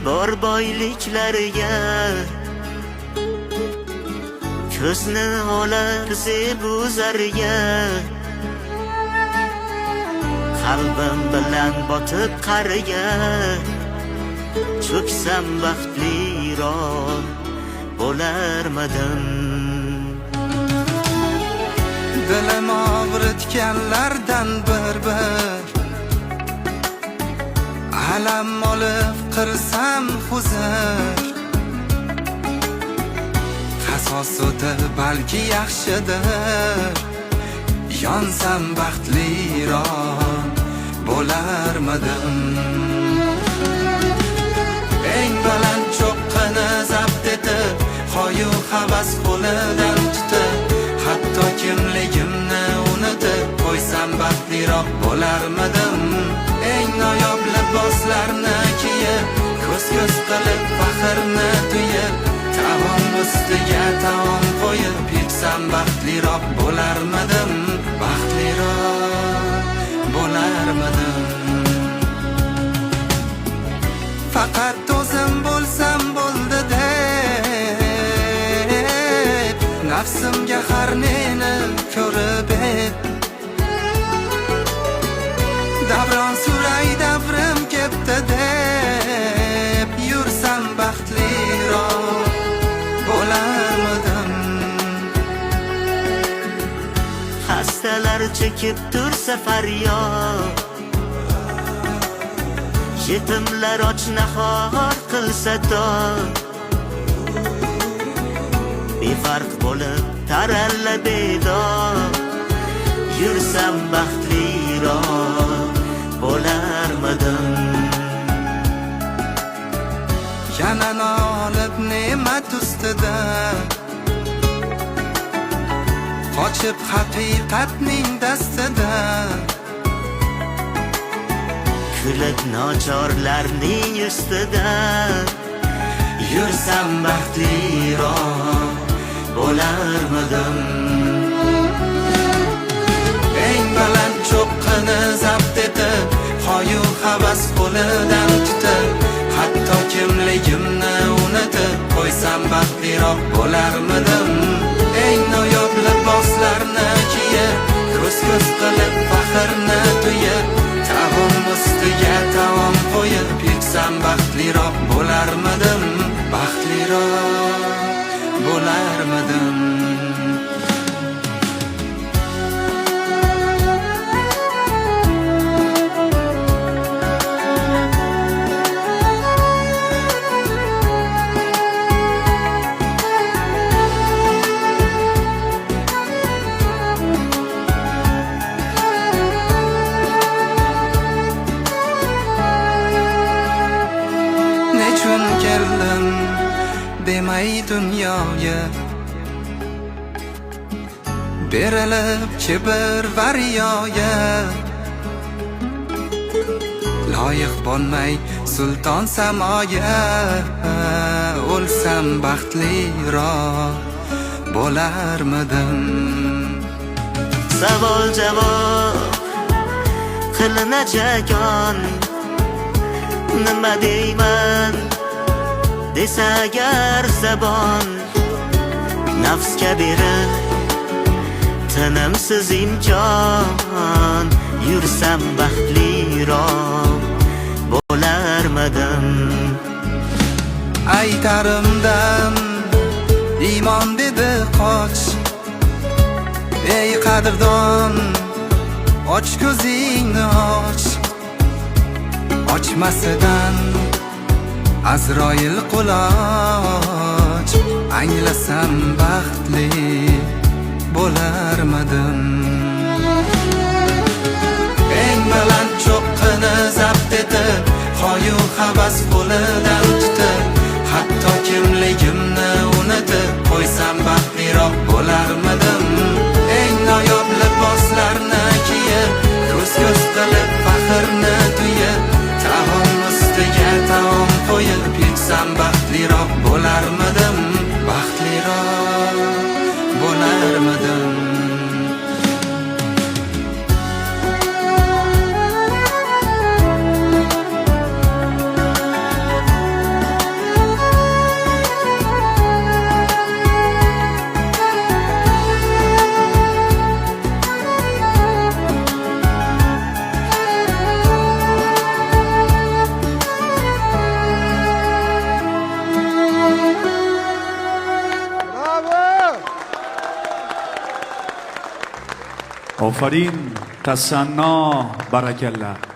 bor boyliklariga ko'zni olar zebu zarga qalbim bilan botib qariga cho'ksam baxtliroq bo'larmidim. Dilim og'ritganlardan bir alam olib qirsam huzur, qasos o'tib balki yaxshidir, yonsam baxtliroq bo'larmidim. Eng baland cho'qqini zabt etib, xoyu havas qo'lidan tutib, hatto kimligimni unutib qo'ysam baxtliroq bo'larmidim. Eng noyob liboslarni kiyib, ko'z qilib faxrni tuyib, taom ustiga taom qo'yib yetsam baxtliroq bo'larmidim. Baxtliroq bo'larmidim. Faqat o'zim bo'lsam bo'ldi deb nafsimga har neni ko'rib davron suray davrim kepti deb yursam baxtliroq bo'larmidim. Xastalar chekib tursa faryod, yetimlar och nahor qilsa dod, befarq bo'lib taralla bedod yursam baxtliroq bo'larmidim. Yana nolib ne'mat ustida qochib haqiqatning dastidan, kulib nochorlarning ustidan yursam baxtliroq bo'larmidim. Eng baland cho'qqini zabt etib, xoyu havas qo'lidan tutib, hatto kimligimni unutib qo'ysam baxtliroq bo'larmidim. Eng noyob liboslarni kiyib, ko'z qilib faxrni tuyib, taom ustiga taom qo'yib yetsam baxtliroq bo'larmidim. Baxtliroq bo'larmidim. Nechun keldim demay dunyoga, berilib kibr va riyoga, loyiq bo'lmay sulton samoga, o'lsam baxtliroq bo'larmidim. Savol javob qilinajak on, nima deyman desa agar zabon, nafsga berib tinimsiz imkon yursam baxtliroq bo'larmidim. Aytarimdan iymon dedi qoch, ey qadrdon och ko'zingni och, ochmasidan Azroil quloch, anglasam baxtli bo'larmidim. Eng baland cho'qqini zabt etib, xoyu havas qo'lidan tutib, hatto kimligimni unutib qo'ysam baxtliroq bo'larmidim. Eng noyob liboslarni kiyib, ko'z qilib faxrni tuyib, taom ustiga taom qo'yib yetsam baxtliroq bo'larmidim. Baxtliroq bo'larmidim. آفرین، تسنا، بarakallah.